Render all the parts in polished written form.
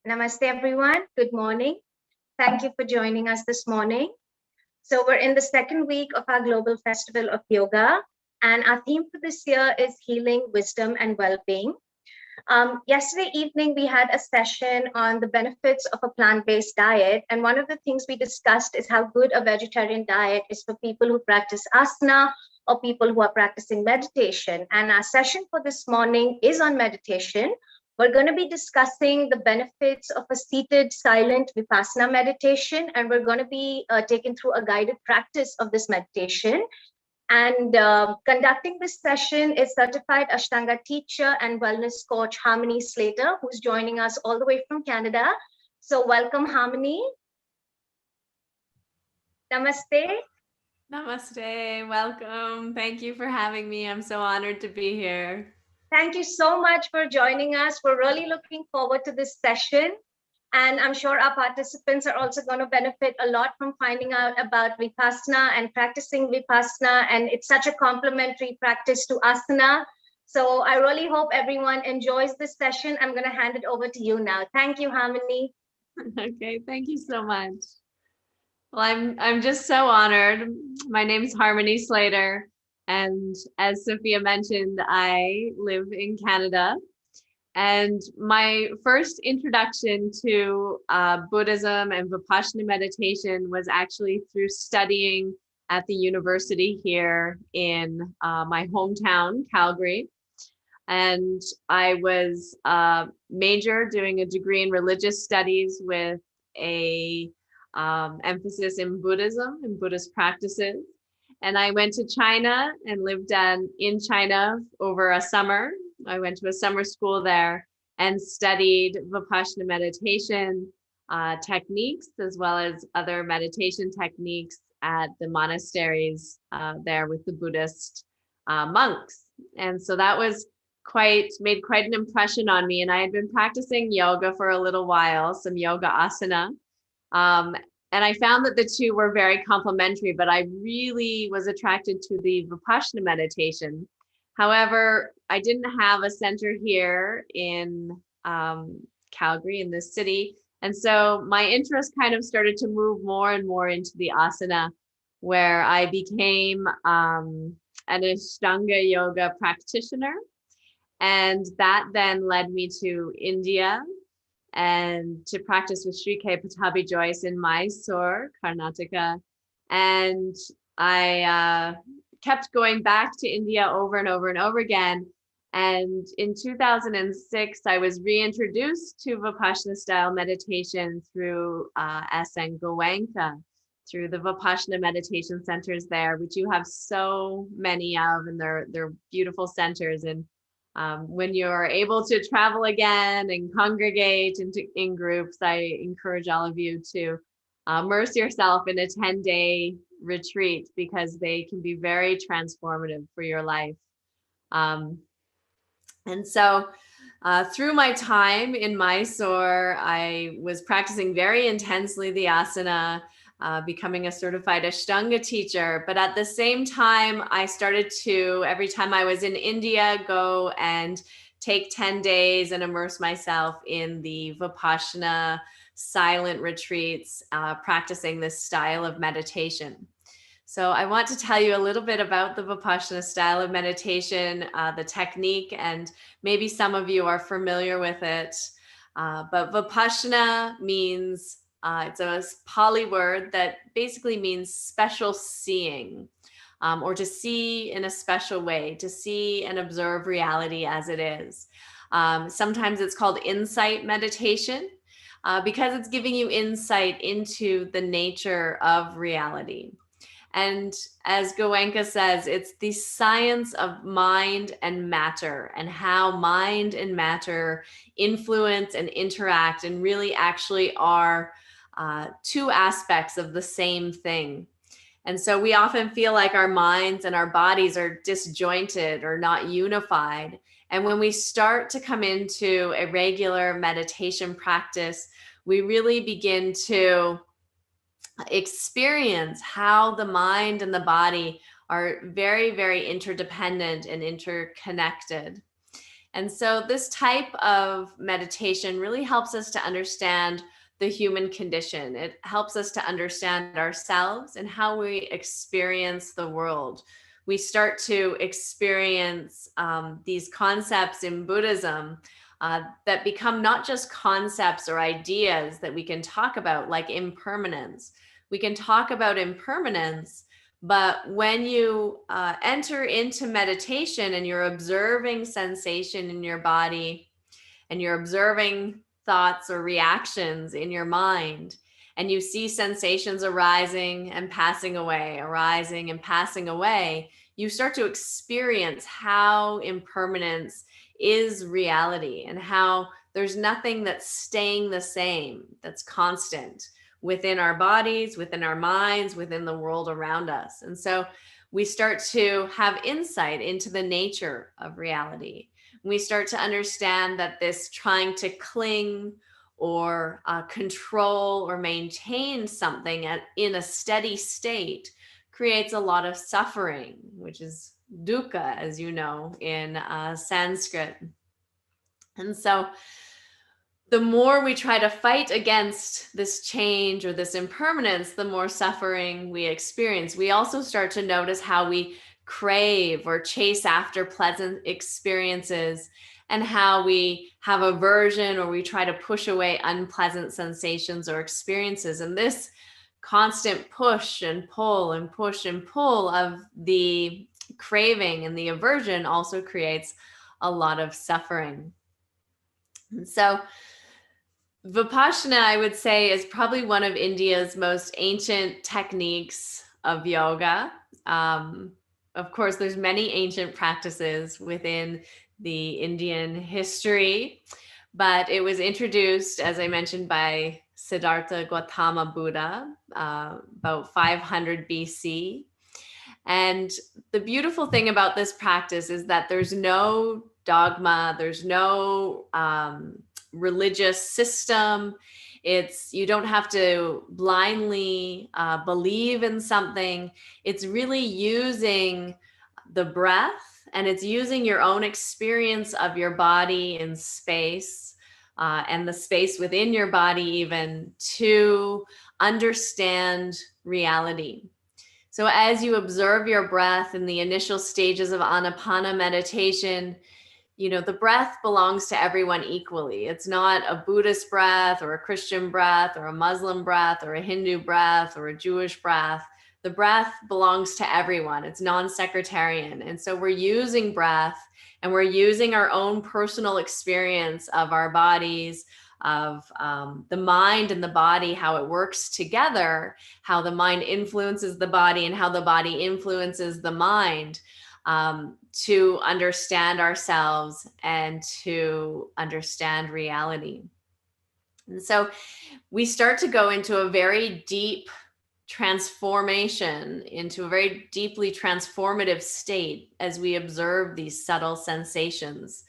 Namaste, everyone. Good morning. Thank you for joining us this morning. So we're in the second week of our Global Festival of Yoga, and our theme for this year is healing, wisdom, and well-being. Yesterday evening, we had a session on the benefits of a plant-based diet, and one of the things we discussed is how good a vegetarian diet is for people who practice asana or people who are practicing meditation. And our session for this morning is on meditation. We're going to be discussing the benefits of a seated, silent Vipassana meditation, and we're going to be taken through a guided practice of this meditation. And conducting this session is certified Ashtanga teacher and wellness coach Harmony Slater, who's joining us all the way from Canada. So welcome, Harmony. Namaste. Namaste, welcome. Thank you for having me. I'm so honored to be here. Thank you so much for joining us. We're really looking forward to this session. And I'm sure our participants are also going to benefit a lot from finding out about Vipassana and practicing Vipassana. And it's such a complementary practice to asana. So I really hope everyone enjoys this session. I'm going to hand it over to you now. Thank you, Harmony. Okay, thank you so much. Well, I'm just so honored. My name is Harmony Slater. And as Sophia mentioned, I live in Canada. And my first introduction to Buddhism and Vipassana meditation was actually through studying at the university here in my hometown, Calgary. And I was a major doing a degree in religious studies with a emphasis in Buddhism and Buddhist practices. And I went to China and lived in China over a summer. I went to a summer school there and studied Vipassana meditation techniques, as well as other meditation techniques at the monasteries there with the Buddhist monks. And so that was made quite an impression on me. And I had been practicing yoga for a little while, some yoga asana. And I found that the two were very complementary, but I really was attracted to the Vipassana meditation. However, I didn't have a center here in Calgary, in this city. And so my interest kind of started to move more and more into the asana, where I became an Ashtanga yoga practitioner. And that then led me to India and to practice with Sri K. Pattabhi Jois in Mysore, Karnataka. And I kept going back to India over and over and over again. And in 2006, I was reintroduced to Vipassana style meditation through SN Goenka, through the Vipassana meditation centers there, which you have so many of, and they're beautiful centers. And when you're able to travel again and congregate in groups, I encourage all of you to immerse yourself in a 10-day retreat, because they can be very transformative for your life. And so through my time in Mysore, I was practicing very intensely the asana, becoming a certified Ashtanga teacher. But at the same time, I started to, every time I was in India, go and take 10 days and immerse myself in the Vipassana silent retreats, practicing this style of meditation. So I want to tell you a little bit about the Vipassana style of meditation, the technique, and maybe some of you are familiar with it. But Vipassana means, it's a Pali word that basically means special seeing, or to see in a special way, to see and observe reality as it is. Sometimes it's called insight meditation, because it's giving you insight into the nature of reality. And as Goenka says, it's the science of mind and matter, and how mind and matter influence and interact and really actually are two aspects of the same thing. And so we often feel like our minds and our bodies are disjointed or not unified. And when we start to come into a regular meditation practice, we really begin to experience how the mind and the body are very, very interdependent and interconnected. And so this type of meditation really helps us to understand the human condition. It helps us to understand ourselves and how we experience the world. We start to experience these concepts in Buddhism that become not just concepts or ideas that we can talk about, like impermanence. We can talk about impermanence, but when you enter into meditation and you're observing sensation in your body and you're observing thoughts or reactions in your mind, and you see sensations arising and passing away, arising and passing away, you start to experience how impermanence is reality and how there's nothing that's staying the same, that's constant within our bodies, within our minds, within the world around us. And so we start to have insight into the nature of reality. We start to understand that this trying to cling or control or maintain something in a steady state creates a lot of suffering, which is dukkha, as you know, in Sanskrit. And so the more we try to fight against this change or this impermanence, the more suffering we experience. We also start to notice how we crave or chase after pleasant experiences and how we have aversion or we try to push away unpleasant sensations or experiences. And this constant push and pull and push and pull of the craving and the aversion also creates a lot of suffering. And so Vipassana, I would say, is probably one of India's most ancient techniques of yoga. Of course, there's many ancient practices within the Indian history, but it was introduced, as I mentioned, by Siddhartha Gautama Buddha about 500 BC. And the beautiful thing about this practice is that there's no dogma, there's no religious system. You don't have to blindly believe in something. It's really using the breath, and it's using your own experience of your body in space and the space within your body even to understand reality. So as you observe your breath in the initial stages of Anapana meditation, the breath belongs to everyone equally. It's not a Buddhist breath or a Christian breath or a Muslim breath or a Hindu breath or a Jewish breath. The breath belongs to everyone. It's non-sectarian. And so we're using breath and we're using our own personal experience of our bodies, of the mind and the body, how it works together, how the mind influences the body and how the body influences the mind, to understand ourselves and to understand reality. And so we start to go into a very deep transformation, into a very deeply transformative state as we observe these subtle sensations.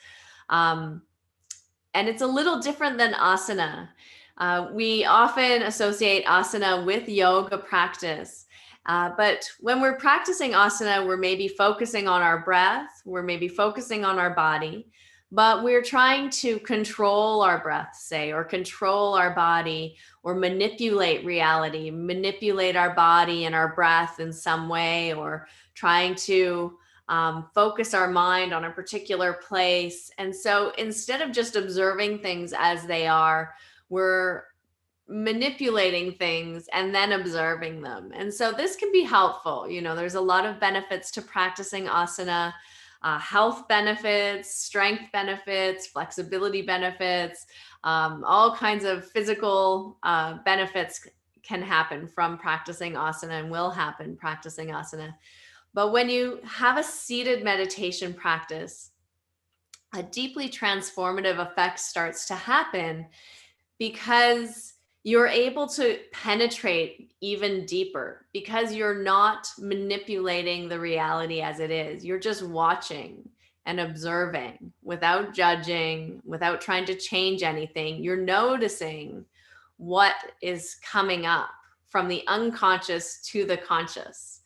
And it's a little different than asana. We often associate asana with yoga practice. But when we're practicing asana, we're maybe focusing on our breath, we're maybe focusing on our body, but we're trying to control our breath, say, or control our body, or manipulate reality, manipulate our body and our breath in some way, or trying to focus our mind on a particular place. And so instead of just observing things as they are, we're manipulating things and then observing them. And so this can be helpful. There's a lot of benefits to practicing asana, health benefits, strength benefits, flexibility benefits, all kinds of physical benefits can happen from practicing asana and will happen practicing asana. But when you have a seated meditation practice, a deeply transformative effect starts to happen because you're able to penetrate even deeper because you're not manipulating the reality as it is. You're just watching and observing without judging, without trying to change anything. You're noticing what is coming up from the unconscious to the conscious.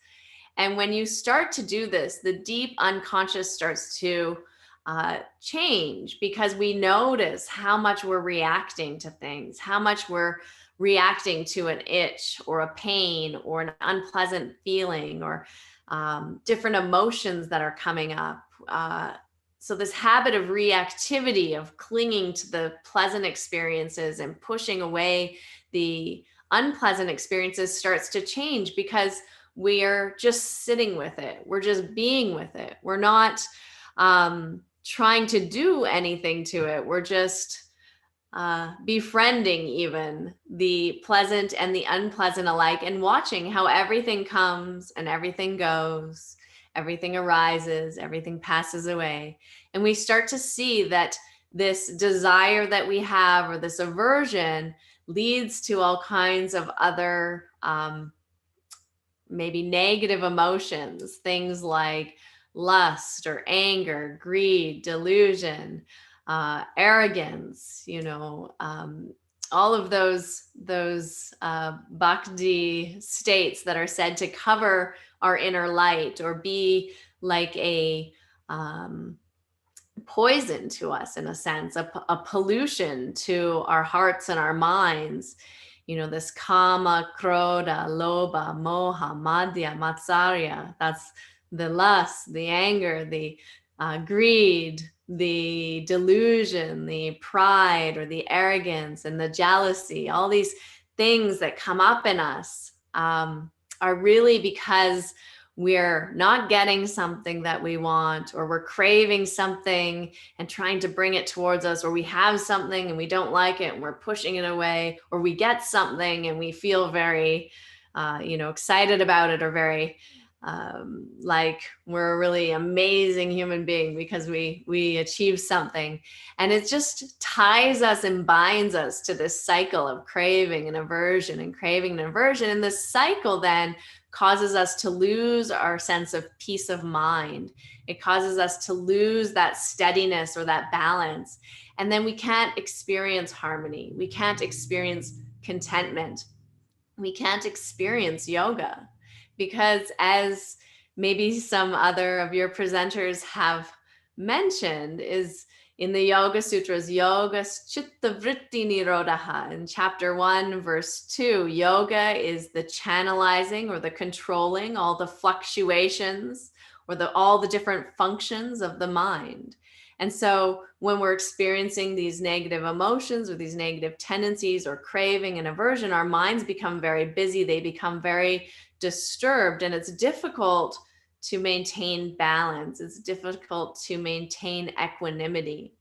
And when you start to do this, the deep unconscious starts to change, because we notice how much we're reacting to things, how much we're reacting to an itch or a pain or an unpleasant feeling, or different emotions that are coming up. So this habit of reactivity, of clinging to the pleasant experiences and pushing away the unpleasant experiences, starts to change, because we're just sitting with it. We're just being with it. We're not trying to do anything to it. We're just befriending even the pleasant and the unpleasant alike, and watching how everything comes and everything goes, everything arises, everything passes away. And we start to see that this desire that we have, or this aversion, leads to all kinds of other maybe negative emotions, things like lust or anger, greed, delusion, arrogance, all of those bhakti states that are said to cover our inner light, or be like a poison to us, in a sense, a pollution to our hearts and our minds. This kama, krodha, lobha, moha, madhya, matsarya. That's the lust, the anger, the greed, the delusion, the pride or the arrogance, and the jealousy. All these things that come up in us are really because we're not getting something that we want, or we're craving something and trying to bring it towards us, or we have something and we don't like it and we're pushing it away, or we get something and we feel very, excited about it, or very like we're a really amazing human being because we achieve something. And it just ties us and binds us to this cycle of craving and aversion and craving and aversion. And this cycle then causes us to lose our sense of peace of mind. It causes us to lose that steadiness or that balance. And then we can't experience harmony. We can't experience contentment. We can't experience yoga, because, as maybe some other of your presenters have mentioned, is in the Yoga Sutras, Yoga Chitta Vritti Nirodha, in chapter 1, verse 2, yoga is the channelizing or the controlling all the fluctuations or all the different functions of the mind. And so when we're experiencing these negative emotions or these negative tendencies or craving and aversion, our minds become very busy. They become very disturbed, and it's difficult to maintain balance. It's difficult to maintain equanimity.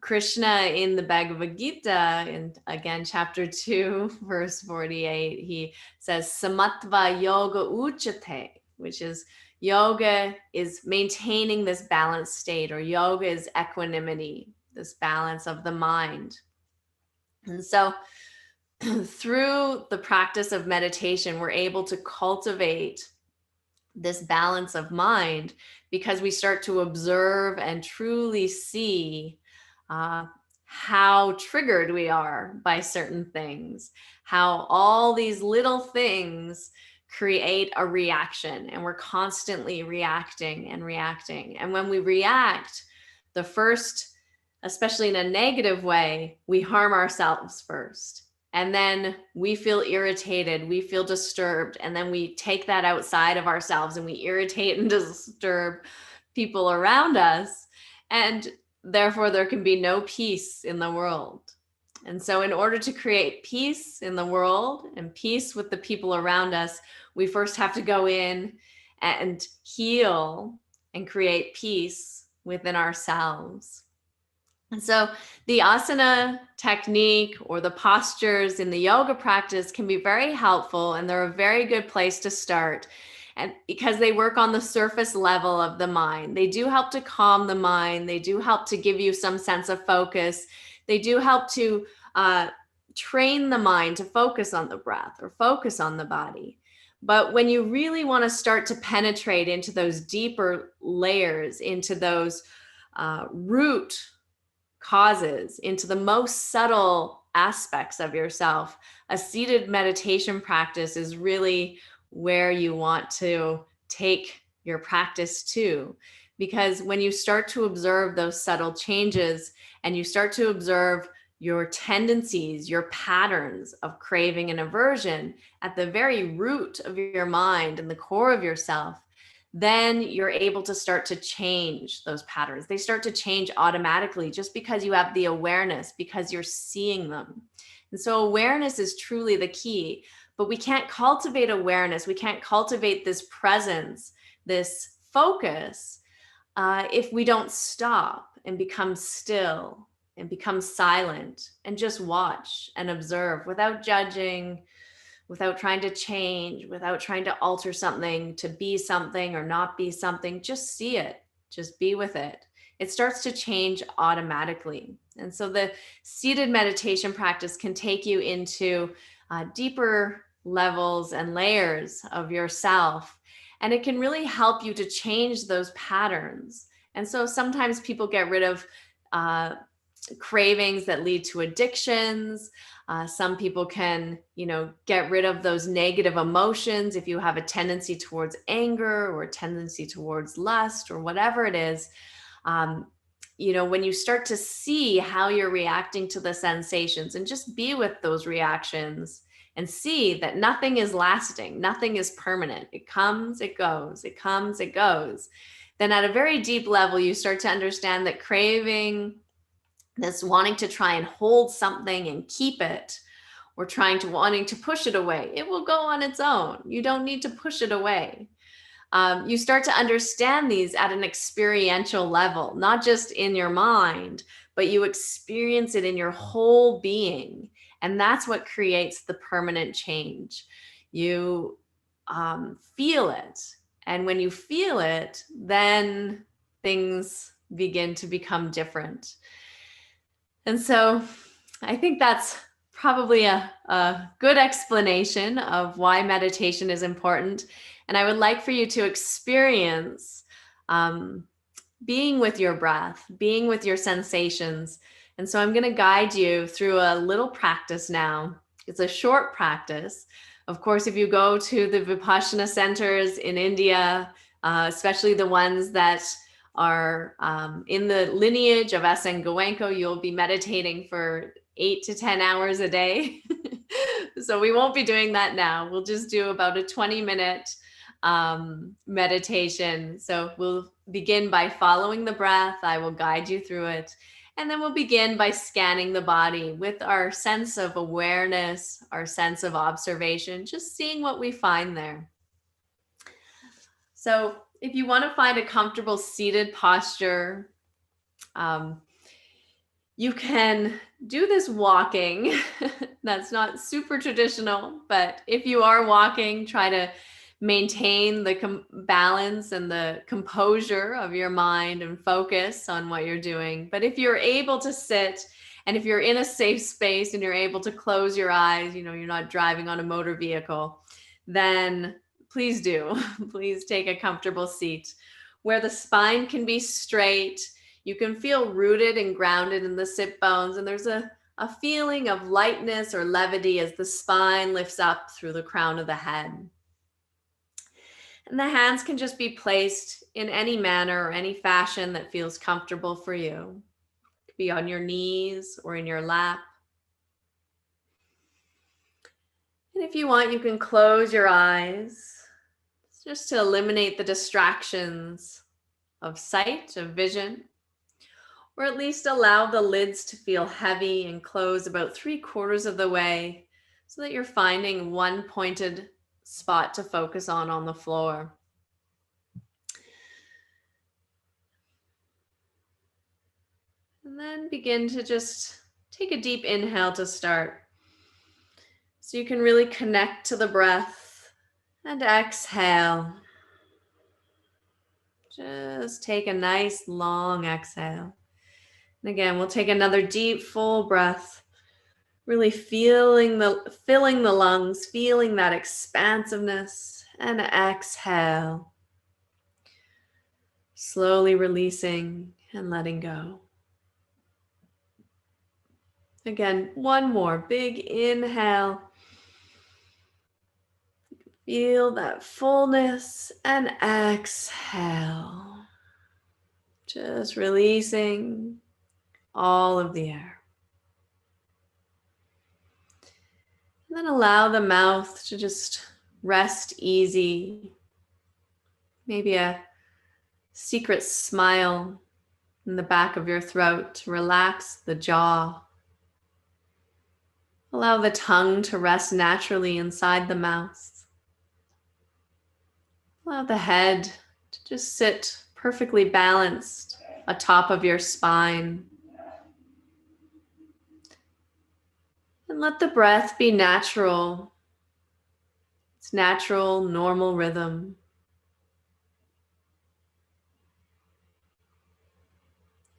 Krishna in the Bhagavad Gita, in again chapter 2, verse 48, he says, Samatva yoga uchate, which is yoga is maintaining this balanced state, or yoga is equanimity, this balance of the mind. And so through the practice of meditation, we're able to cultivate this balance of mind, because we start to observe and truly see how triggered we are by certain things, how all these little things create a reaction, and we're constantly reacting and reacting. And when we react, the first, especially in a negative way, we harm ourselves first. And then we feel irritated, we feel disturbed, and then we take that outside of ourselves and we irritate and disturb people around us. And therefore, there can be no peace in the world. And so in order to create peace in the world and peace with the people around us, we first have to go in and heal and create peace within ourselves. And so the asana technique or the postures in the yoga practice can be very helpful, and they're a very good place to start. And because they work on the surface level of the mind, they do help to calm the mind. They do help to give you some sense of focus. They do help to train the mind to focus on the breath or focus on the body. But when you really want to start to penetrate into those deeper layers, into those root causes, into the most subtle aspects of yourself, a seated meditation practice is really where you want to take your practice to. Because when you start to observe those subtle changes and you start to observe your tendencies, your patterns of craving and aversion at the very root of your mind and the core of yourself, then you're able to start to change those patterns. They start to change automatically just because you have the awareness, because you're seeing them. And so awareness is truly the key, but we can't cultivate awareness. We can't cultivate this presence, this focus, if we don't stop and become still and become silent and just watch and observe without judging, without trying to change, without trying to alter something to be something or not be something. Just see it, just be with it. It starts to change automatically. And so the seated meditation practice can take you into deeper levels and layers of yourself. And it can really help you to change those patterns. And so sometimes people get rid of cravings that lead to addictions. Some people can, get rid of those negative emotions. If you have a tendency towards anger or a tendency towards lust or whatever it is, when you start to see how you're reacting to the sensations and just be with those reactions and see that nothing is lasting, nothing is permanent. It comes, it goes, it comes, it goes. Then at a very deep level, you start to understand that craving, this wanting to try and hold something and keep it, or wanting to push it away, it will go on its own. You don't need to push it away. You start to understand these at an experiential level, not just in your mind, but you experience it in your whole being. And that's what creates the permanent change. You feel it. And when you feel it, then things begin to become different. And so I think that's probably a good explanation of why meditation is important. And I would like for you to experience being with your breath, being with your sensations. And so I'm going to guide you through a little practice now. It's a short practice. Of course, if you go to the Vipassana centers in India, especially the ones that are in the lineage of S.N. Goenka, you'll be meditating for 8 to 10 hours a day. So we won't be doing that now. We'll just do about a 20-minute meditation. So we'll begin by following the breath. I will guide you through it. And then we'll begin by scanning the body with our sense of awareness, our sense of observation, just seeing what we find there. So if you want to find a comfortable seated posture, you can do this walking. That's not super traditional, but if you are walking, try to maintain the balance and the composure of your mind and focus on what you're doing. But if you're able to sit, and if you're in a safe space and you're able to close your eyes, you're not driving on a motor vehicle, then please do. Please take a comfortable seat where the spine can be straight. You can feel rooted and grounded in the sit bones, and there's a feeling of lightness or levity as the spine lifts up through the crown of the head. And the hands can just be placed in any manner or any fashion that feels comfortable for you. It could be on your knees or in your lap. And if you want, you can close your eyes just to eliminate the distractions of sight, of vision, or at least allow the lids to feel heavy and close about 3/4 of the way so that you're finding one pointed spot to focus on the floor. And then begin to just take a deep inhale to start. So you can really connect to the breath, and exhale. Just take a nice long exhale. And again, we'll take another deep, full breath. Really filling the lungs, feeling that expansiveness, and exhale. Slowly releasing and letting go. Again, one more big inhale. Feel that fullness and exhale. Just releasing all of the air. And then allow the mouth to just rest easy. Maybe a secret smile in the back of your throat to relax the jaw. Allow the tongue to rest naturally inside the mouth. Allow the head to just sit perfectly balanced atop of your spine. And let the breath be natural. It's natural, normal rhythm.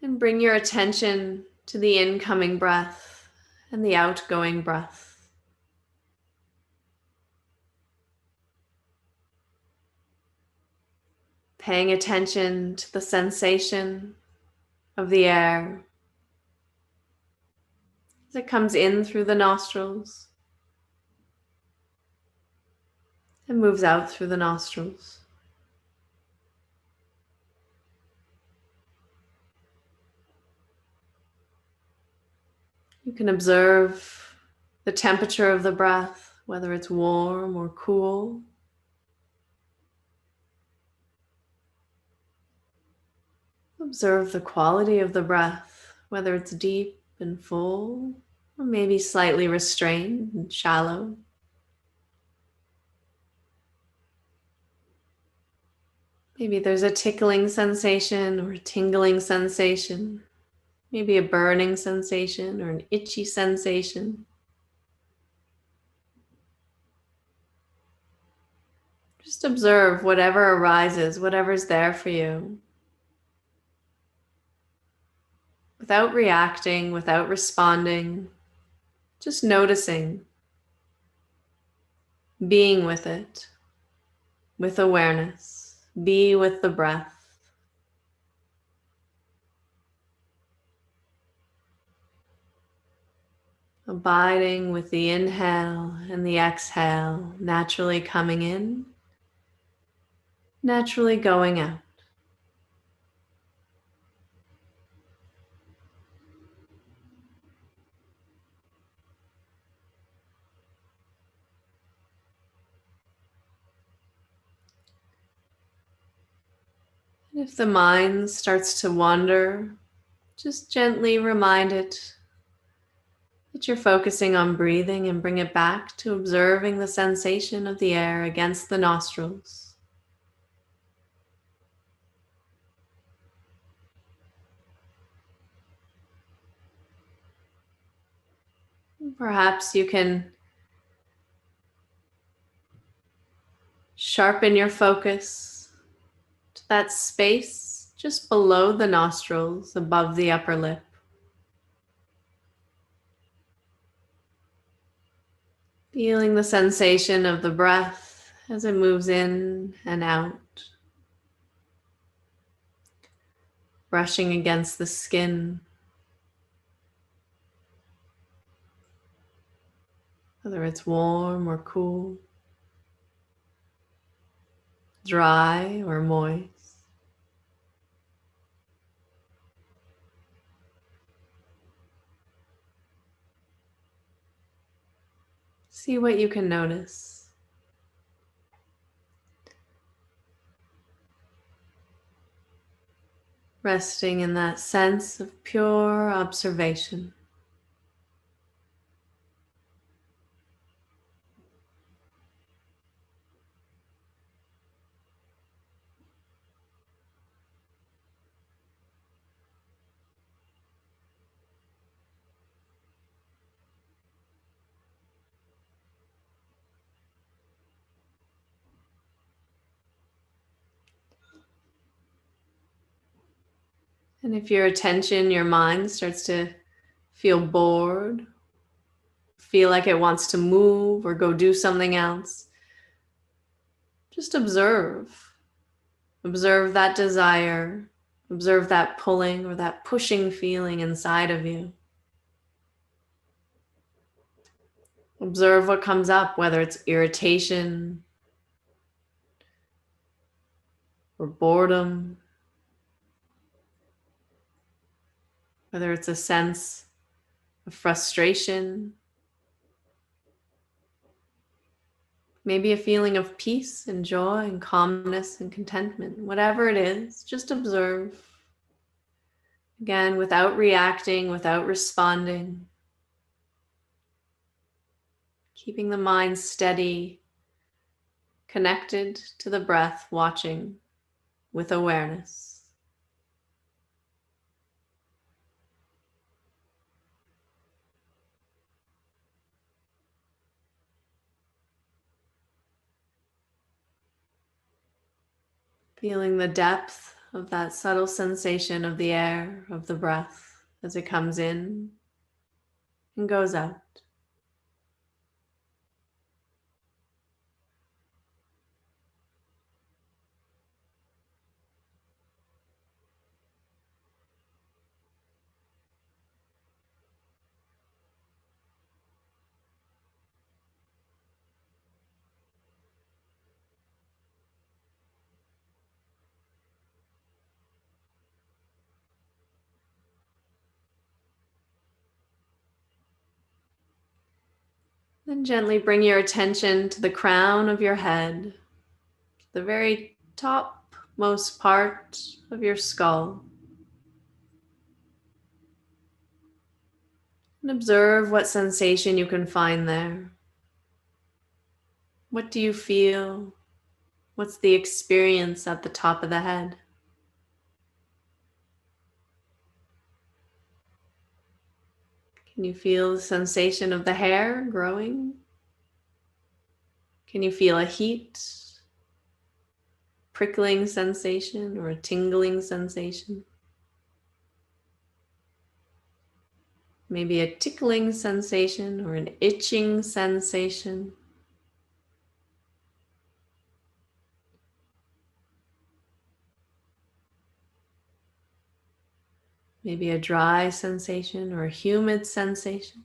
And bring your attention to the incoming breath and the outgoing breath. Paying attention to the sensation of the air as it comes in through the nostrils and moves out through the nostrils. You can observe the temperature of the breath, whether it's warm or cool. Observe the quality of the breath, whether it's deep and full, or maybe slightly restrained and shallow. Maybe there's a tickling sensation or a tingling sensation, maybe a burning sensation or an itchy sensation. Just observe whatever arises, whatever's there for you. Without reacting, without responding, just noticing, being with it, with awareness. Be with the breath. Abiding with the inhale and the exhale, naturally coming in, naturally going out. And if the mind starts to wander, just gently remind it that you're focusing on breathing and bring it back to observing the sensation of the air against the nostrils. Perhaps you can sharpen your focus to that space just below the nostrils, above the upper lip. Feeling the sensation of the breath as it moves in and out. Brushing against the skin. Whether it's warm or cool. Dry or moist. See what you can notice. Resting in that sense of pure observation. And if your attention, your mind starts to feel bored feel like it wants to move or go do something else, just observe. Observe that desire. Observe that pulling or that pushing feeling inside of you. Observe what comes up, whether it's irritation or boredom, whether it's a sense of frustration, maybe a feeling of peace and joy and calmness and contentment. Whatever it is, just observe. Again, without reacting, without responding, keeping the mind steady, connected to the breath, watching with awareness. Feeling the depth of that subtle sensation of the air, of the breath, as it comes in and goes out. Then gently bring your attention to the crown of your head, the very topmost part of your skull. And observe what sensation you can find there. What do you feel? What's the experience at the top of the head? Can you feel the sensation of the hair growing? Can you feel a heat, prickling sensation, or a tingling sensation? Maybe a tickling sensation or an itching sensation. Maybe a dry sensation or a humid sensation.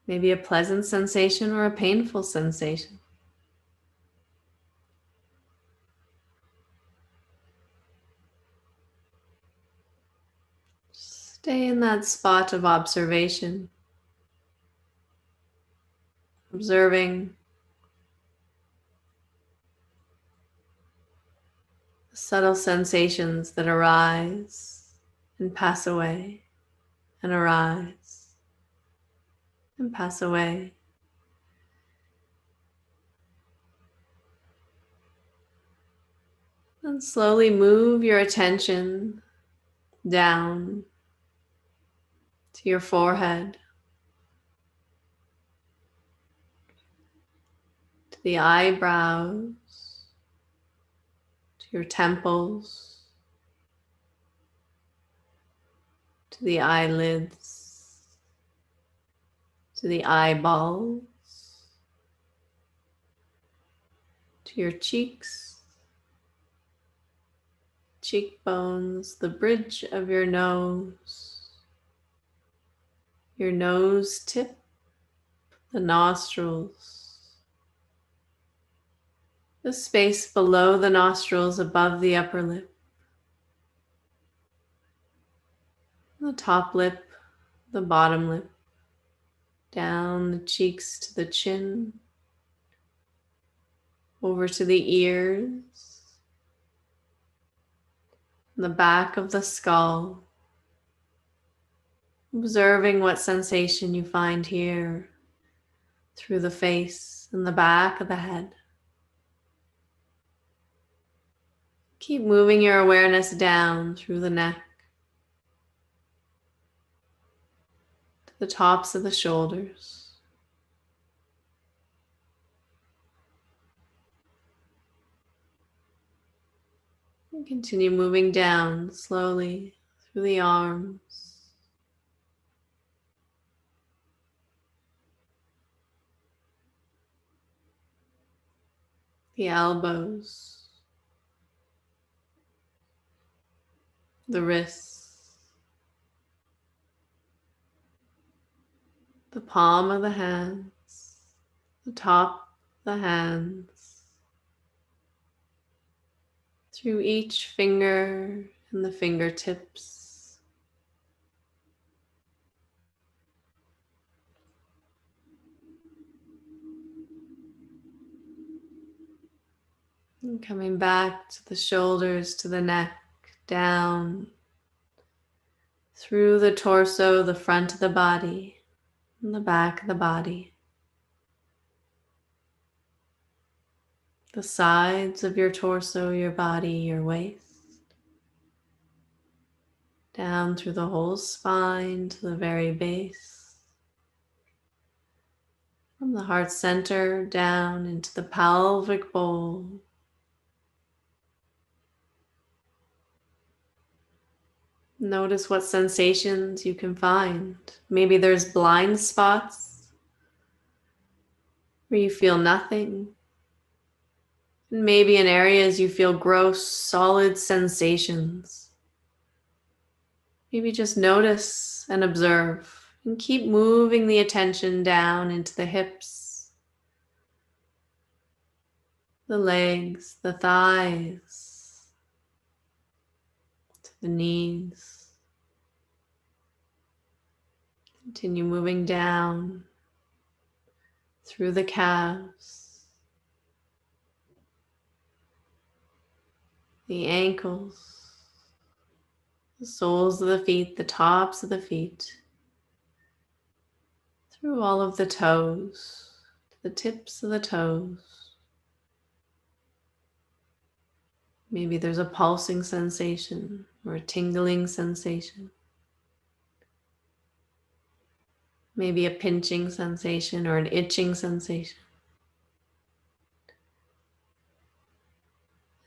Maybe a pleasant sensation or a painful sensation. Stay in that spot of observation, observing the subtle sensations that arise and pass away, and arise and pass away. And slowly move your attention down to your forehead, to the eyebrows, to your temples, to the eyelids, to the eyeballs, to your cheeks, cheekbones, the bridge of your nose tip, the nostrils, the space below the nostrils above the upper lip, the top lip, the bottom lip, down the cheeks to the chin, over to the ears, the back of the skull, observing what sensation you find here through the face and the back of the head. Keep moving your awareness down through the neck, to the tops of the shoulders. And continue moving down slowly through the arms, the elbows, the wrists, the palm of the hands, the top of the hands, through each finger and the fingertips. And coming back to the shoulders, to the neck, down through the torso, the front of the body, and the back of the body, the sides of your torso, your body, your waist, down through the whole spine to the very base, from the heart center down into the pelvic bowl. Notice what sensations you can find. Maybe there's blind spots where you feel nothing. And maybe in areas you feel gross, solid sensations. Maybe just notice and observe and keep moving the attention down into the hips, the legs, the thighs, to the knees. Continue moving down through the calves, the ankles, the soles of the feet, the tops of the feet, through all of the toes, to the tips of the toes. Maybe there's a pulsing sensation or a tingling sensation. Maybe a pinching sensation or an itching sensation.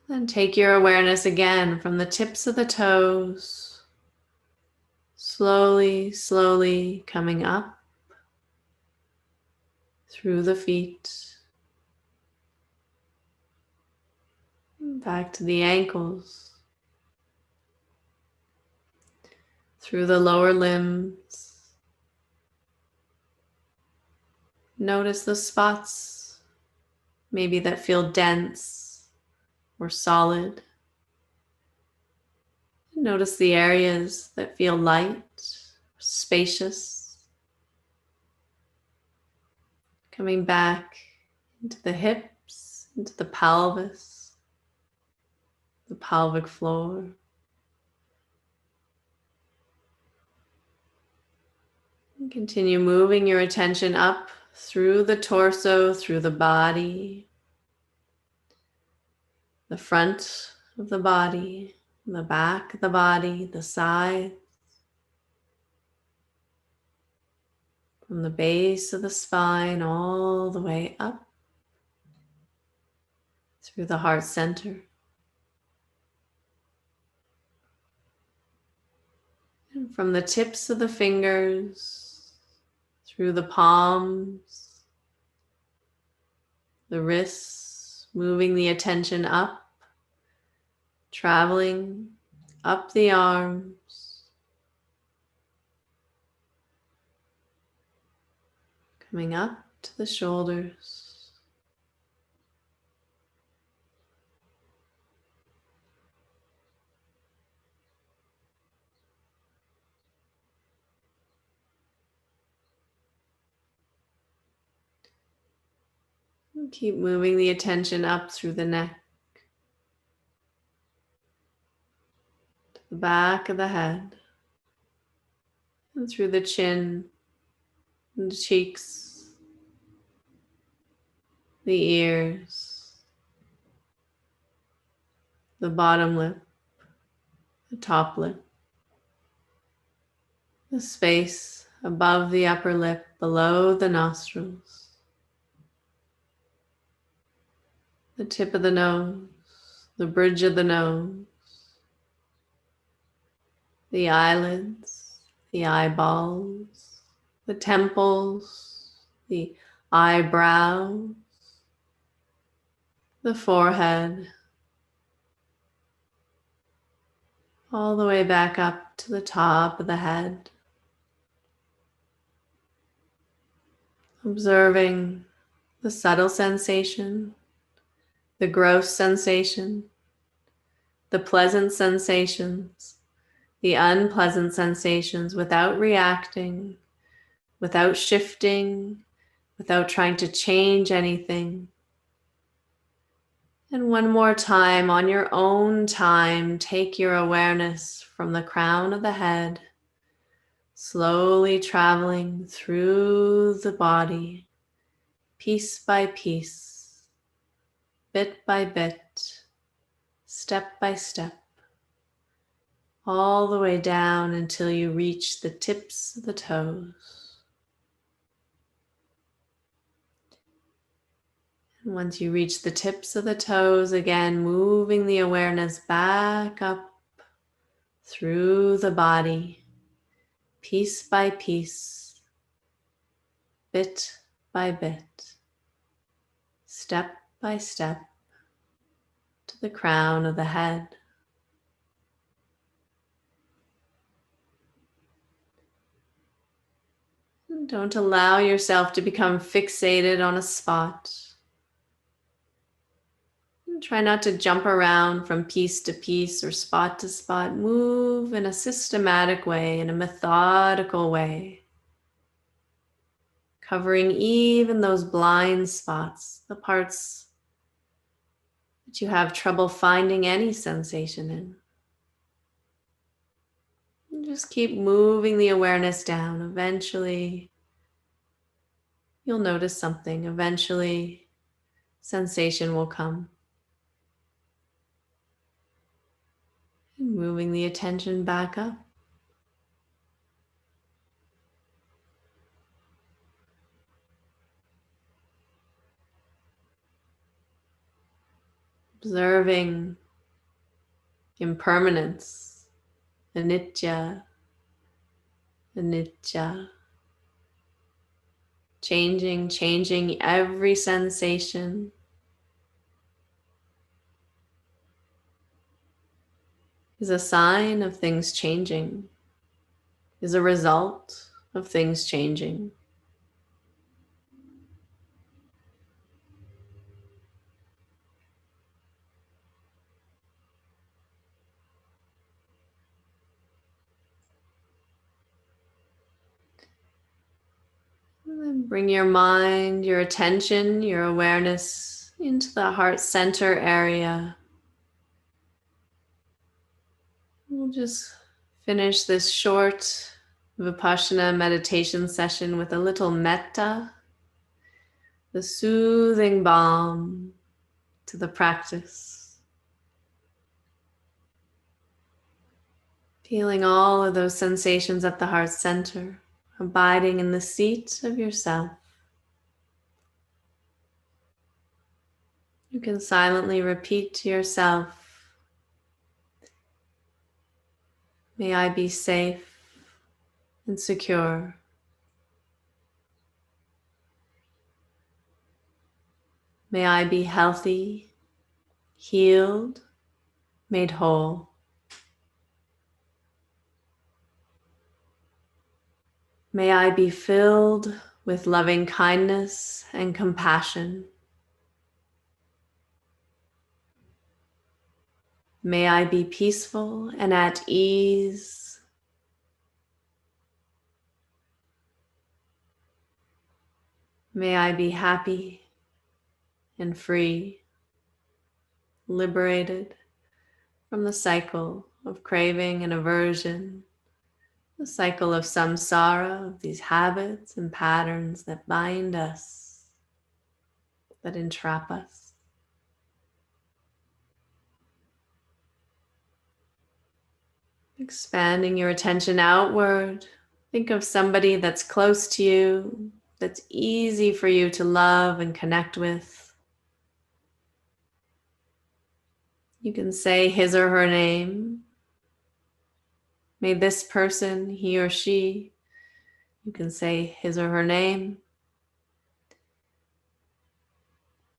Then take your awareness again from the tips of the toes, slowly, slowly coming up through the feet, back to the ankles, through the lower limbs. Notice the spots, maybe that feel dense or solid. Notice the areas that feel light, spacious. Coming back into the hips, into the pelvis, the pelvic floor. And continue moving your attention up through the torso, through the body, the front of the body, the back of the body, the side, from the base of the spine all the way up through the heart center. And from the tips of the fingers, through the palms, the wrists, moving the attention up, traveling up the arms, coming up to the shoulders. And keep moving the attention up through the neck, to the back of the head, and through the chin and the cheeks, the ears, the bottom lip, the top lip, the space above the upper lip, below the nostrils, the tip of the nose, the bridge of the nose, the eyelids, the eyeballs, the temples, the eyebrows, the forehead, all the way back up to the top of the head. Observing the subtle sensation, the gross sensation, the pleasant sensations, the unpleasant sensations without reacting, without shifting, without trying to change anything. And one more time, on your own time, take your awareness from the crown of the head, slowly traveling through the body, piece by piece, bit by bit, step by step, all the way down until you reach the tips of the toes. And once you reach the tips of the toes, again, moving the awareness back up through the body, piece by piece, bit by bit, step by step, to the crown of the head. And don't allow yourself to become fixated on a spot. And try not to jump around from piece to piece or spot to spot. Move in a systematic way, in a methodical way, covering even those blind spots, the parts that you have trouble finding any sensation in. And just keep moving the awareness down. Eventually, you'll notice something. Eventually, sensation will come. And moving the attention back up. Observing impermanence, anicca, anicca. Changing every sensation. Is a sign of things changing, is a result of things changing. And then bring your mind, your attention, your awareness into the heart center area. We'll just finish this short Vipassana meditation session with a little Metta, the soothing balm to the practice. Feeling all of those sensations at the heart center, abiding in the seat of yourself. You can silently repeat to yourself, may I be safe and secure. May I be healthy, healed, made whole. May I be filled with loving kindness and compassion. May I be peaceful and at ease. May I be happy and free, liberated from the cycle of craving and aversion, the cycle of samsara, of these habits and patterns that bind us, that entrap us. Expanding your attention outward. Think of somebody that's close to you, that's easy for you to love and connect with. You can say his or her name. May this person, he or she, you can say his or her name,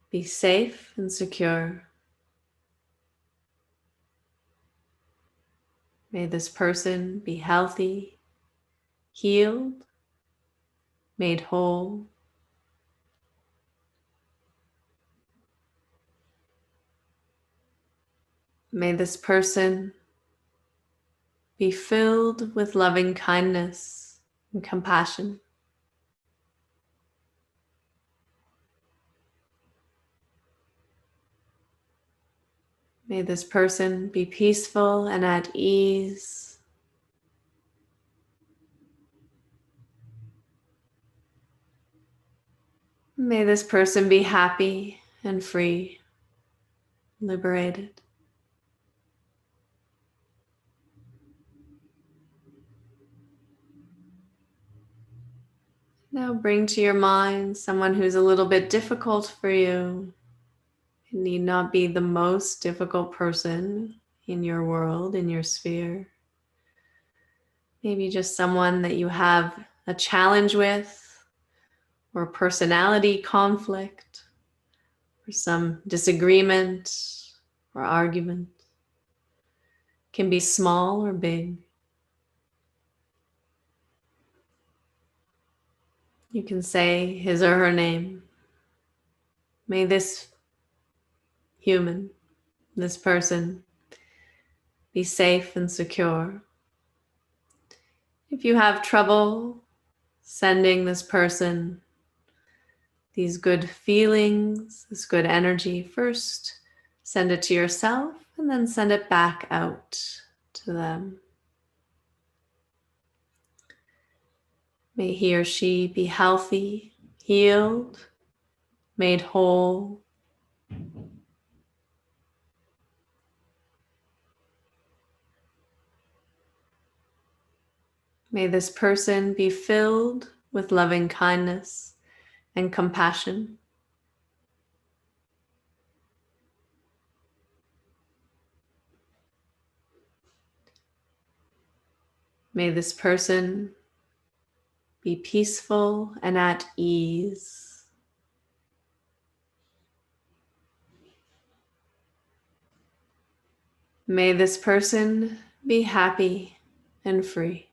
be safe and secure. May this person be healthy, healed, made whole. May this person be filled with loving kindness and compassion. May this person be peaceful and at ease. May this person be happy and free, liberated. Now bring to your mind someone who's a little bit difficult for you. It need not be the most difficult person in your world, in your sphere. Maybe just someone that you have a challenge with, or personality conflict, or some disagreement or argument. It can be small or big. You can say his or her name. May this human, this person, be safe and secure. If you have trouble sending this person these good feelings, this good energy, first send it to yourself and then send it back out to them. May he or she be healthy, healed, made whole. May this person be filled with loving kindness and compassion. May this person be peaceful and at ease. May this person be happy and free.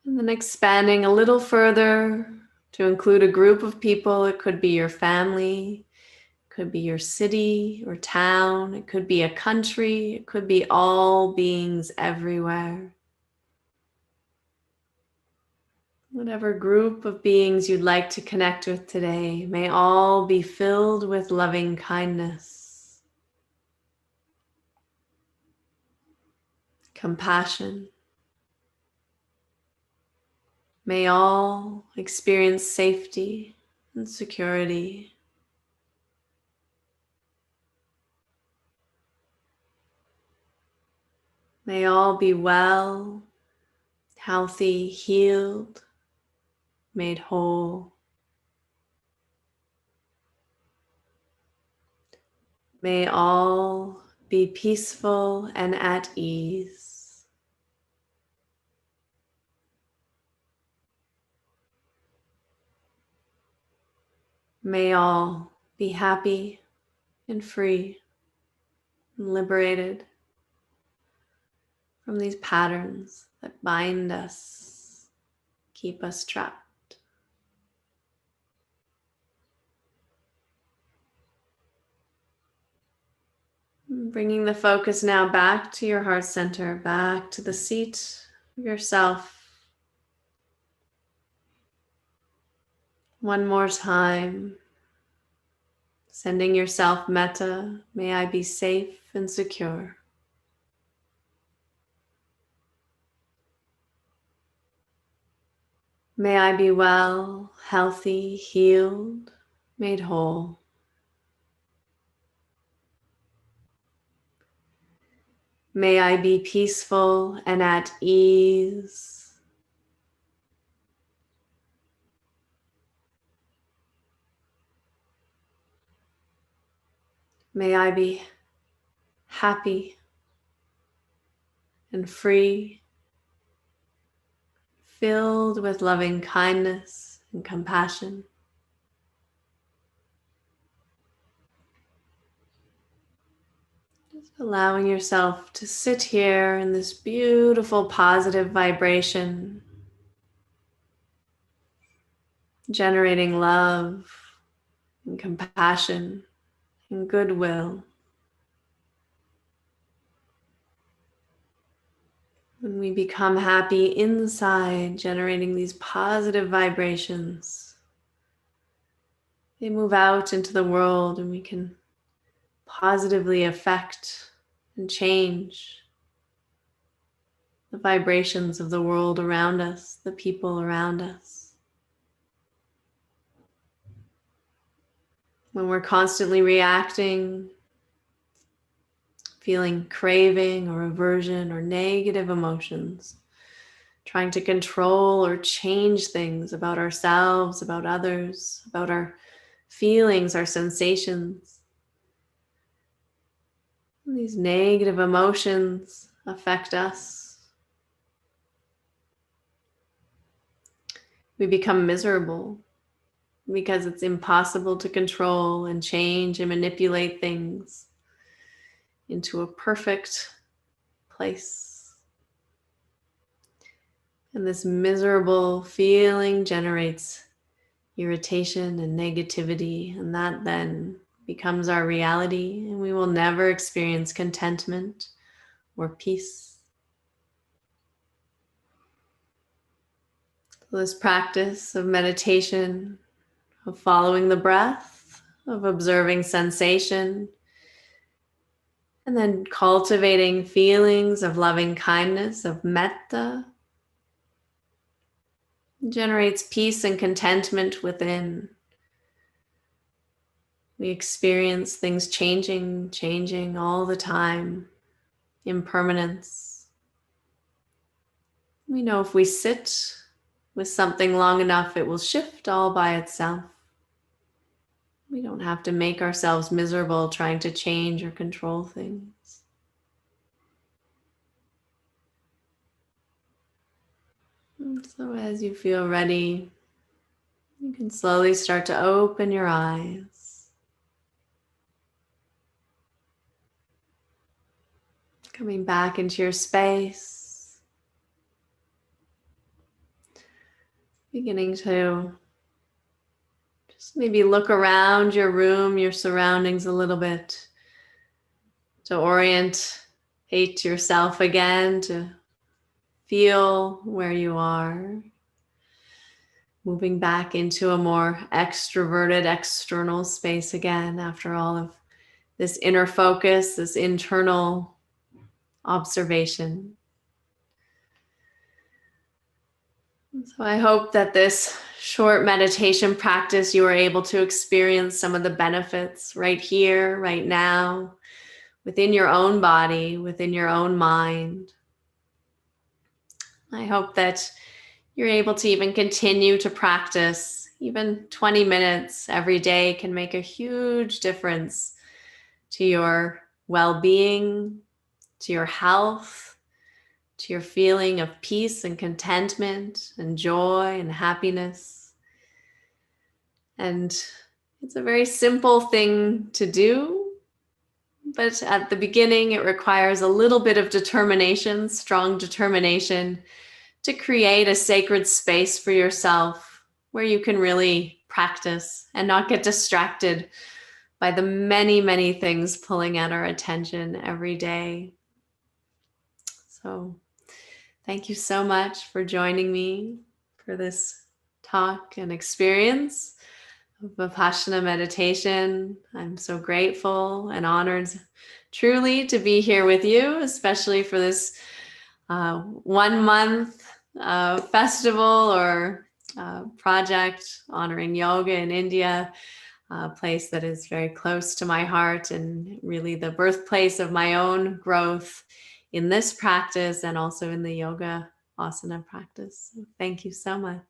And then expanding a little further to include a group of people. It could be your family, it could be your city or town, it could be a country, it could be all beings everywhere. Whatever group of beings you'd like to connect with today, may all be filled with loving kindness, compassion. May all experience safety and security. May all be well, healthy, healed, made whole. May all be peaceful and at ease. May all be happy and free and liberated from these patterns that bind us, keep us trapped. Bringing the focus now back to your heart center, back to the seat of yourself. One more time, sending yourself metta, may I be safe and secure. May I be well, healthy, healed, made whole. May I be peaceful and at ease. May I be happy and free, filled with loving kindness and compassion. Just allowing yourself to sit here in this beautiful positive vibration, generating love and compassion and goodwill. When we become happy inside, generating these positive vibrations, they move out into the world and we can positively affect and change the vibrations of the world around us, the people around us. When we're constantly reacting, feeling craving or aversion or negative emotions, trying to control or change things about ourselves, about others, about our feelings, our sensations. And these negative emotions affect us. We become miserable because it's impossible to control and change and manipulate things into a perfect place. And this miserable feeling generates irritation and negativity, and that then becomes our reality, and we will never experience contentment or peace. So this practice of meditation, of following the breath, of observing sensation, and then cultivating feelings of loving kindness, of metta, generates peace and contentment within. We experience things changing all the time, impermanence. We know if we sit with something long enough, it will shift all by itself. We don't have to make ourselves miserable trying to change or control things. And so as you feel ready, you can slowly start to open your eyes. Coming back into your space. Beginning to just maybe look around your room, your surroundings a little bit, to orientate yourself again, to feel where you are. Moving back into a more extroverted external space again after all of this inner focus, this internal observation. So I hope that this short meditation practice, you are able to experience some of the benefits right here, right now, within your own body, within your own mind. I hope that you're able to even continue to practice. Even 20 minutes every day can make a huge difference to your well-being, to your health, to your feeling of peace and contentment and joy and happiness. And it's a very simple thing to do, but at the beginning it requires a little bit of determination, strong determination, to create a sacred space for yourself where you can really practice and not get distracted by the many, many things pulling at our attention every day. So thank you so much for joining me for this talk and experience of Vipassana meditation. I'm so grateful and honored truly to be here with you, especially for this 1 month festival or project honoring yoga in India, a place that is very close to my heart and really the birthplace of my own growth in this practice and also in the yoga asana practice. So thank you so much.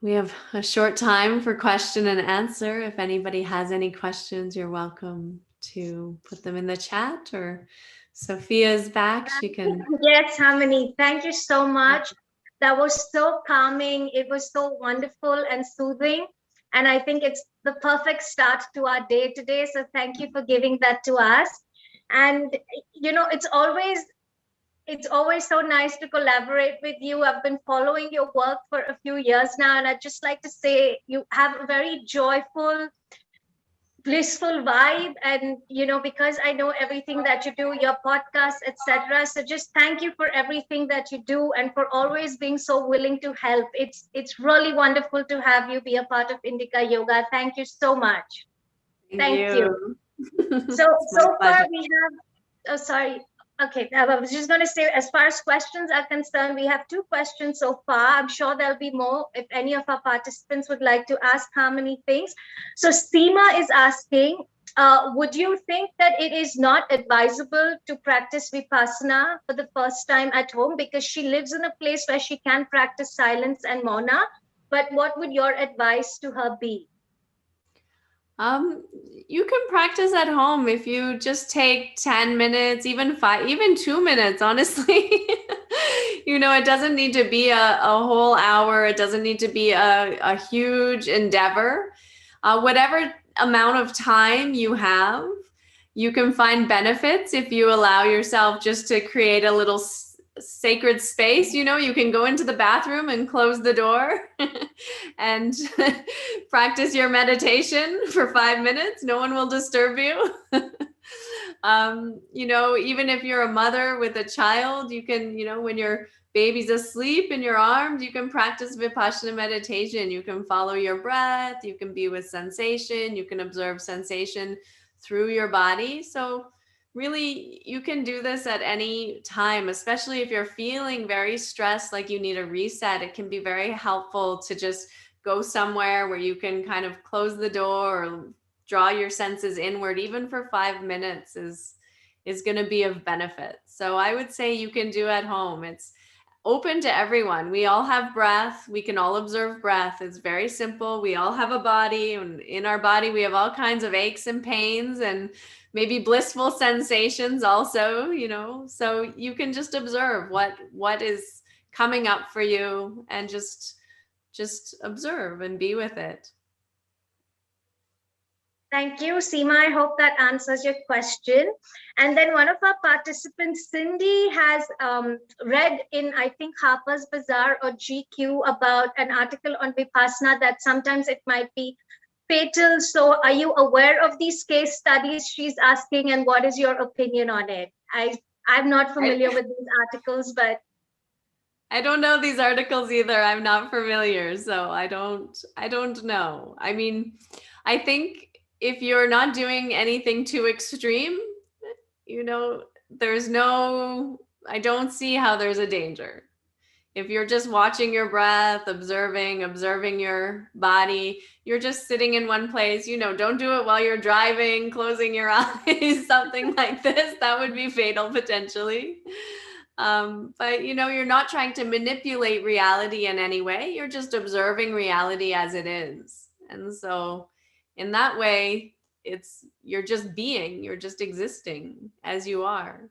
We have a short time for question and answer. If anybody has any questions, you're welcome to put them in the chat, or Sophia is back. She can. Yes, Harmony, thank you so much. That was so calming. It was so wonderful and soothing. And I think it's the perfect start to our day today. So thank you for giving that to us. And, it's always so nice to collaborate with you. I've been following your work for a few years now, and I'd just like to say you have a very joyful, blissful vibe. And because I know everything that you do, your podcast, etc. So just thank you for everything that you do and for always being so willing to help. It's really wonderful to have you be a part of Indica Yoga. Thank you so much. Thank you. So far we have, oh sorry. Okay, I was just going to say, as far as questions are concerned, we have 2 questions so far. I'm sure there'll be more if any of our participants would like to ask Harmony things. So Seema is asking, would you think that it is not advisable to practice Vipassana for the first time at home, because she lives in a place where she can practice silence and Mauna? But what would your advice to her be? You can practice at home if you just take 10 minutes, even 5, even 2 minutes, honestly. It doesn't need to be a whole hour. It doesn't need to be a huge endeavor. Whatever amount of time you have, you can find benefits if you allow yourself just to create a little sacred space. You can go into the bathroom and close the door and practice your meditation for 5 minutes. No one will disturb you. Even if you're a mother with a child, you can, when your baby's asleep in your arms, you can practice Vipassana meditation. You can follow your breath. You can be with sensation. You can observe sensation through your body. So really, you can do this at any time, especially if you're feeling very stressed, like you need a reset. It can be very helpful to just go somewhere where you can kind of close the door or draw your senses inward. Even for 5 minutes is going to be of benefit. So I would say you can do at home. It's open to everyone. We all have breath. We can all observe breath. It's very simple. We all have a body, and in our body we have all kinds of aches and pains and maybe blissful sensations also, so you can just observe what is coming up for you and just observe and be with it. Thank you, Seema. I hope that answers your question. And then one of our participants, Cindy, has read in, I think, Harper's Bazaar or GQ about an article on Vipassana that sometimes it might be fatal. So are you aware of these case studies she's asking, and what is your opinion on it? I'm not familiar with these articles, but I don't know these articles either. I'm not familiar, so I don't know. I mean, I think if you're not doing anything too extreme, I don't see how there's a danger. If you're just watching your breath, observing your body, you're just sitting in one place, don't do it while you're driving, closing your eyes, something like this. That would be fatal potentially. But you're not trying to manipulate reality in any way. You're just observing reality as it is. And so in that way, you're just being, you're just existing as you are.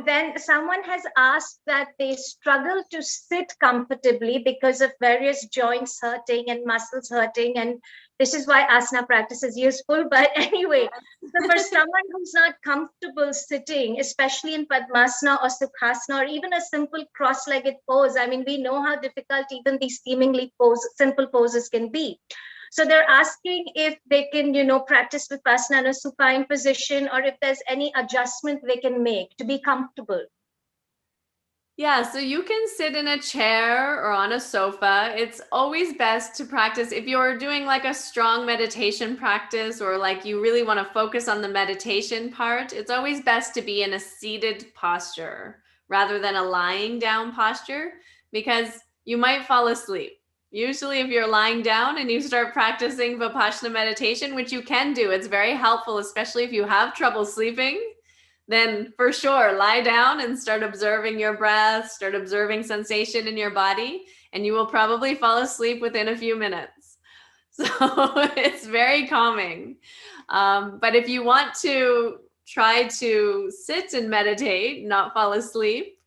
Then someone has asked that they struggle to sit comfortably because of various joints hurting and muscles hurting. And this is why asana practice is useful. But anyway, so for someone who's not comfortable sitting, especially in Padmasana or Sukhasana, or even a simple cross-legged pose, I mean, we know how difficult even these seemingly simple poses can be. So they're asking if they can, practice Vipassana in a supine position, or if there's any adjustment they can make to be comfortable. Yeah, so you can sit in a chair or on a sofa. It's always best to practice if you're doing like a strong meditation practice, or like you really want to focus on the meditation part. It's always best to be in a seated posture rather than a lying down posture, because you might fall asleep. Usually if you're lying down and you start practicing Vipassana meditation, which you can do, it's very helpful, especially if you have trouble sleeping, then for sure, lie down and start observing your breath, start observing sensation in your body, and you will probably fall asleep within a few minutes. So it's very calming. But if you want to try to sit and meditate, not fall asleep,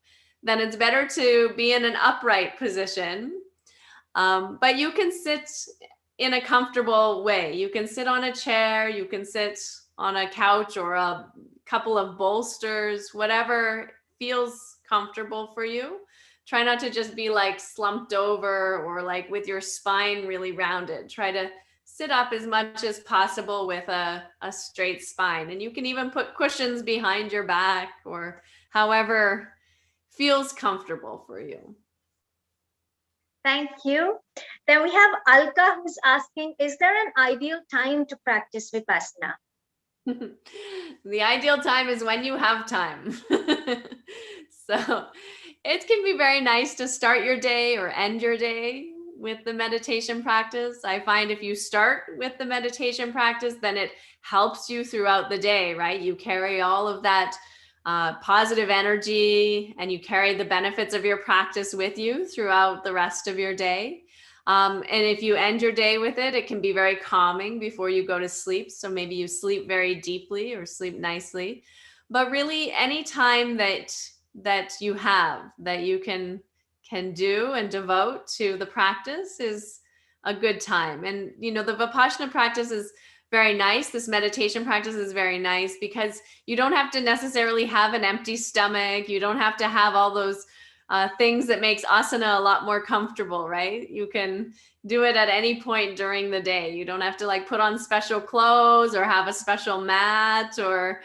then it's better to be in an upright position. But you can sit in a comfortable way. You can sit on a chair, you can sit on a couch or a couple of bolsters, whatever feels comfortable for you. Try not to just be like slumped over or like with your spine really rounded. Try to sit up as much as possible with a straight spine. And you can even put cushions behind your back or however feels comfortable for you. Thank you. Then we have Alka who's asking, is there an ideal time to practice Vipassana? The ideal time is when you have time. So it can be very nice to start your day or end your day with the meditation practice. I find if you start with the meditation practice, then it helps you throughout the day, right? You carry all of that positive energy and you carry the benefits of your practice with you throughout the rest of your day. And if you end your day with it, it can be very calming before you go to sleep. So maybe you sleep very deeply or sleep nicely. But really, any time that you have that you can do and devote to the practice is a good time. And the Vipassana practice is very nice. This meditation practice is very nice because you don't have to necessarily have an empty stomach. You don't have to have all those things that makes asana a lot more comfortable, right? You can do it at any point during the day. You don't have to like put on special clothes or have a special mat or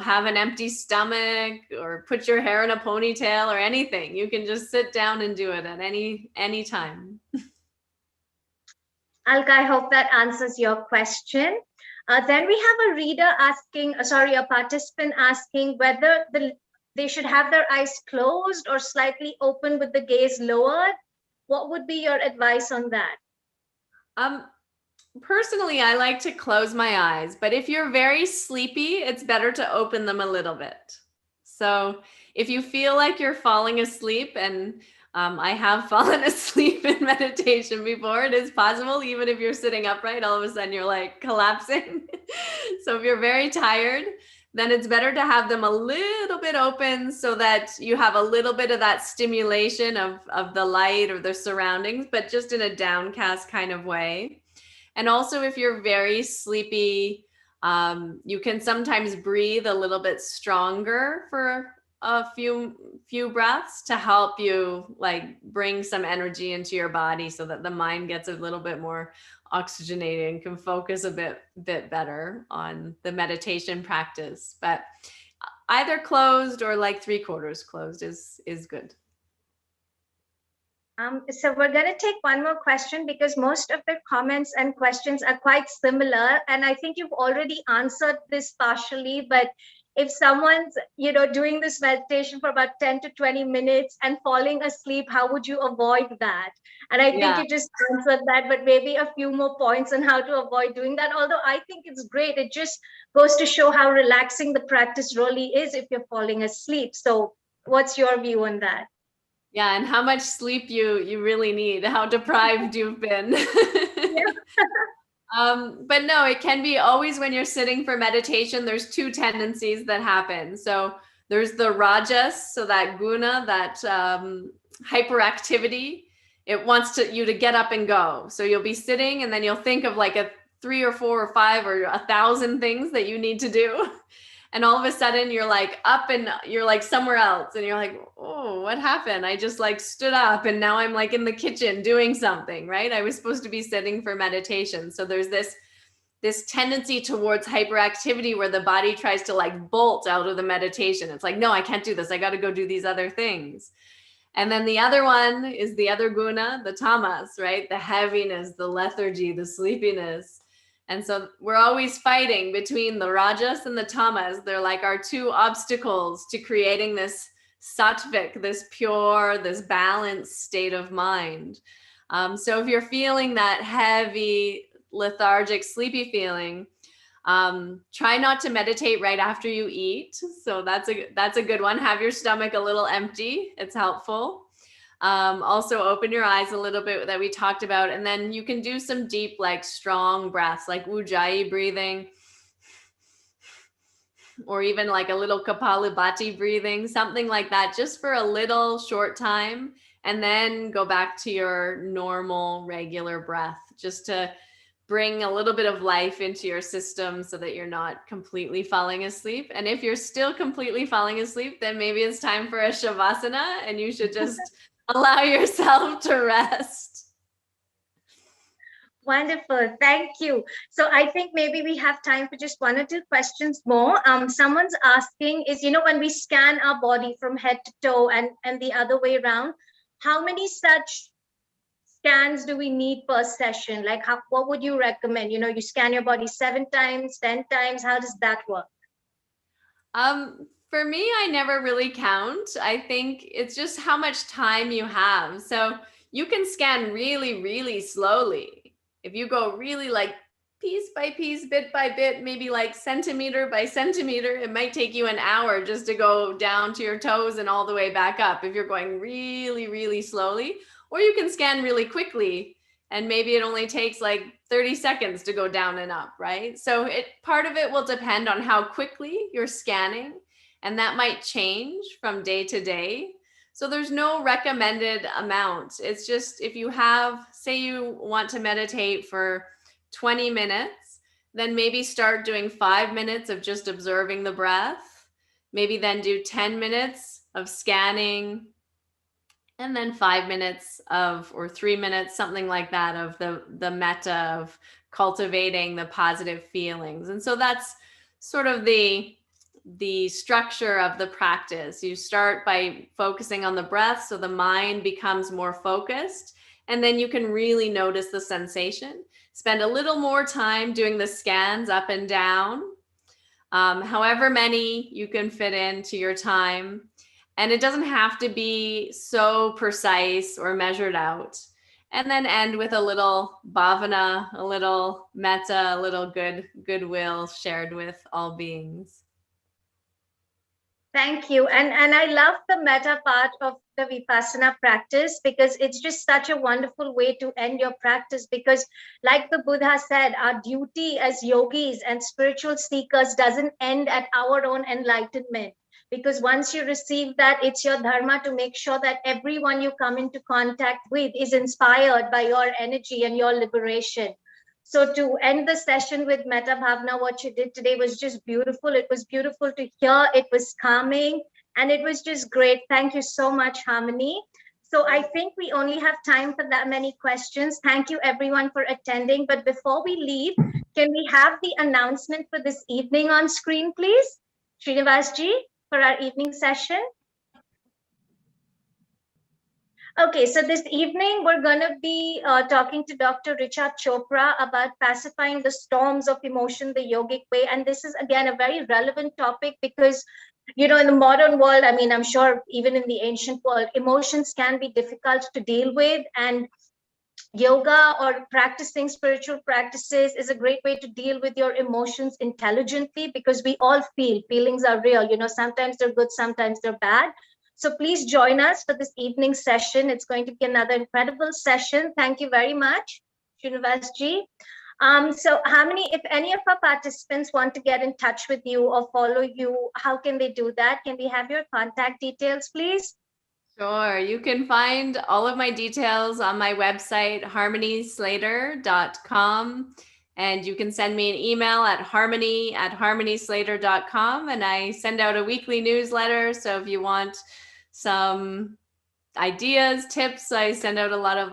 have an empty stomach or put your hair in a ponytail or anything. You can just sit down and do it at any time. Alka, I hope that answers your question. Then we have a reader asking, a participant asking whether they should have their eyes closed or slightly open with the gaze lowered. What would be your advice on that? Personally, I like to close my eyes, but if you're very sleepy, it's better to open them a little bit. So if you feel like you're falling asleep, and I have fallen asleep in meditation before, it is possible, even if you're sitting upright, all of a sudden you're like collapsing. So if you're very tired, then it's better to have them a little bit open so that you have a little bit of that stimulation of the light or the surroundings, but just in a downcast kind of way. And also if you're very sleepy, you can sometimes breathe a little bit stronger for a few breaths to help you like bring some energy into your body so that the mind gets a little bit more oxygenated and can focus a bit better on the meditation practice. But either closed or like 3/4 closed is good. So we're going to take one more question because most of the comments and questions are quite similar. And I think you've already answered this partially, but if someone's, doing this meditation for about 10 to 20 minutes and falling asleep, how would you avoid that? And I think you just answered that, but maybe a few more points on how to avoid doing that. Although I think it's great. It just goes to show how relaxing the practice really is if you're falling asleep. So what's your view on that? Yeah, and how much sleep you really need, how deprived you've been. But no, it can be always when you're sitting for meditation, there's two tendencies that happen. So there's the rajas, so that guna, that hyperactivity. It wants you to get up and go. So you'll be sitting and then you'll think of like 3 or 4 or 5 or 1,000 things that you need to do. And all of a sudden you're like up and you're like somewhere else and you're like, oh, what happened? I just like stood up and now I'm like in the kitchen doing something, right? I was supposed to be sitting for meditation. So there's this tendency towards hyperactivity where the body tries to like bolt out of the meditation. It's like, no, I can't do this. I got to go do these other things. And then the other one is the other guna, the tamas, right? The heaviness, the lethargy, the sleepiness. And so we're always fighting between the rajas and the tamas. They're like our two obstacles to creating this sattvic, this pure, this balanced state of mind. So if you're feeling that heavy, lethargic, sleepy feeling, Try not to meditate right after you eat. So that's a good one. Have your stomach a little empty. It's helpful. Also open your eyes a little bit that we talked about. And then you can do some deep, like strong breaths, like Ujjayi breathing, or even like a little Kapalabhati breathing, something like that, just for a little short time. And then go back to your normal, regular breath, just to bring a little bit of life into your system so that you're not completely falling asleep. And if you're still completely falling asleep, then maybe it's time for a Shavasana and you should just allow yourself to rest. Wonderful. Thank you. So I think maybe we have time for just one or two questions more. Someone's asking is, when we scan our body from head to toe and the other way around, how many such scans do we need per session? Like what would you recommend? You scan your body 7 times, 10 times. How does that work? For me, I never really count. I think it's just how much time you have. So you can scan really, really slowly. If you go really like piece by piece, bit by bit, maybe like centimeter by centimeter, it might take you an hour just to go down to your toes and all the way back up if you're going really, really slowly. Or you can scan really quickly and maybe it only takes like 30 seconds to go down and up, right? So part of it will depend on how quickly you're scanning, and that might change from day to day. So there's no recommended amount. It's just if you have, say you want to meditate for 20 minutes, then maybe start doing 5 minutes of just observing the breath, maybe then do 10 minutes of scanning, and then 5 minutes or 3 minutes, something like that, of the metta, of cultivating the positive feelings. And so that's sort of the structure of the practice. You start by focusing on the breath, so the mind becomes more focused, and then you can really notice the sensation. Spend a little more time doing the scans up and down, however many you can fit into your time. And it doesn't have to be so precise or measured out. And then end with a little bhavana, a little metta, a little goodwill shared with all beings. Thank you. And I love the metta part of the Vipassana practice, because it's just such a wonderful way to end your practice. Because like the Buddha said, our duty as yogis and spiritual seekers doesn't end at our own enlightenment. Because once you receive that, it's your dharma to make sure that everyone you come into contact with is inspired by your energy and your liberation. So to end the session with Metta Bhavana, what you did today was just beautiful. It was beautiful to hear. It was calming, and it was just great. Thank you so much, Harmony. So I think we only have time for that many questions. Thank you everyone for attending. But before we leave, can we have the announcement for this evening on screen, please? Srinivasji, for our evening session. Okay, so this evening we're going to be talking to Dr. Richa Chopra about pacifying the storms of emotion the yogic way. And this is, again, a very relevant topic because, in the modern world, I mean, I'm sure even in the ancient world, emotions can be difficult to deal with. And yoga or practicing spiritual practices is a great way to deal with your emotions intelligently, because we all feelings are real. Sometimes they're good, sometimes they're bad. So please join us for this evening session. It's going to be another incredible session. Thank you very much, Srinivasji. So Harmony, if any of our participants want to get in touch with you or follow you, how can they do that? Can we have your contact details, please? Sure. You can find all of my details on my website, harmonyslater.com. And you can send me an email at harmony@harmonyslater.com. And I send out a weekly newsletter. So if you want some ideas, tips, I send out a lot of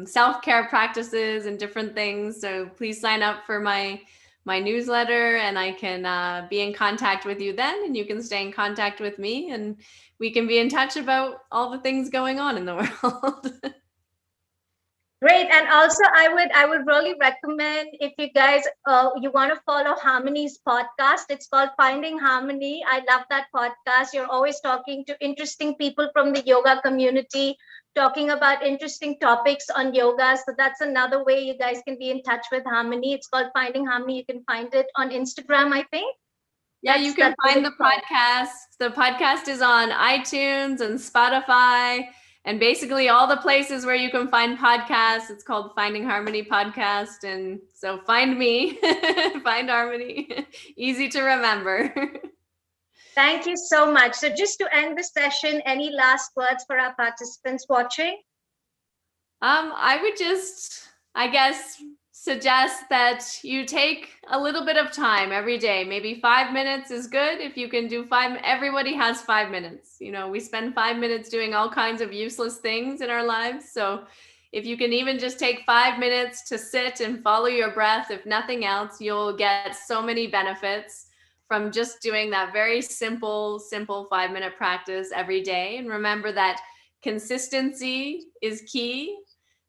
self-care practices and different things. So please sign up for my newsletter, and I can be in contact with you then, and you can stay in contact with me, and we can be in touch about all the things going on in the world. Great. And also I would really recommend, if you guys you want to follow Harmony's podcast. It's called Finding Harmony. I love that podcast. You're always talking to interesting people from the yoga community, talking about interesting topics on yoga. So that's another way you guys can be in touch with Harmony. It's called Finding Harmony. You can find it on Instagram, I think. Yeah, you can find the podcast. The podcast is on iTunes and Spotify and basically all the places where you can find podcasts. It's called Finding Harmony Podcast. And so find me, find Harmony. Easy to remember. Thank you so much. So just to end the session, any last words for our participants watching? I would just, I guess, suggest that you take a little bit of time every day. Maybe 5 minutes is good. If you can do everybody has 5 minutes. You know, we spend 5 minutes doing all kinds of useless things in our lives. So if you can even just take 5 minutes to sit and follow your breath, if nothing else, you'll get so many benefits from just doing that very simple 5-minute practice every day. And remember that consistency is key.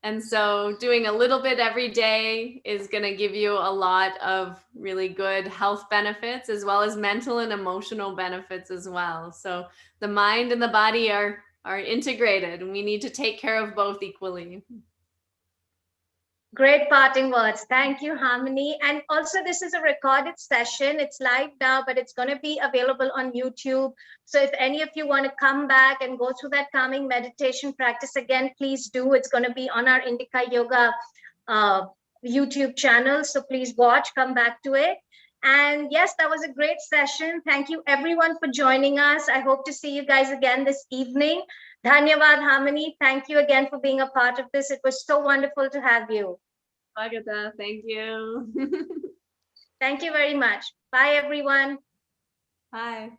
And so doing a little bit every day is going to give you a lot of really good health benefits, as well as mental and emotional benefits as well. So the mind and the body are integrated, and we need to take care of both equally. Great parting words. Thank you, Harmony. And also, this is a recorded session. It's live now, but it's going to be available on YouTube. So if any of you want to come back and go through that calming meditation practice again, please do. It's going to be on our Indica Yoga YouTube channel. So please watch, come back to it. And yes, that was a great session. Thank you, everyone, for joining us. I hope to see you guys again this evening. Dhanyavad, Harmony. Thank you again for being a part of this. It was so wonderful to have you. Agatha, thank you. Thank you very much. Bye, everyone. Bye.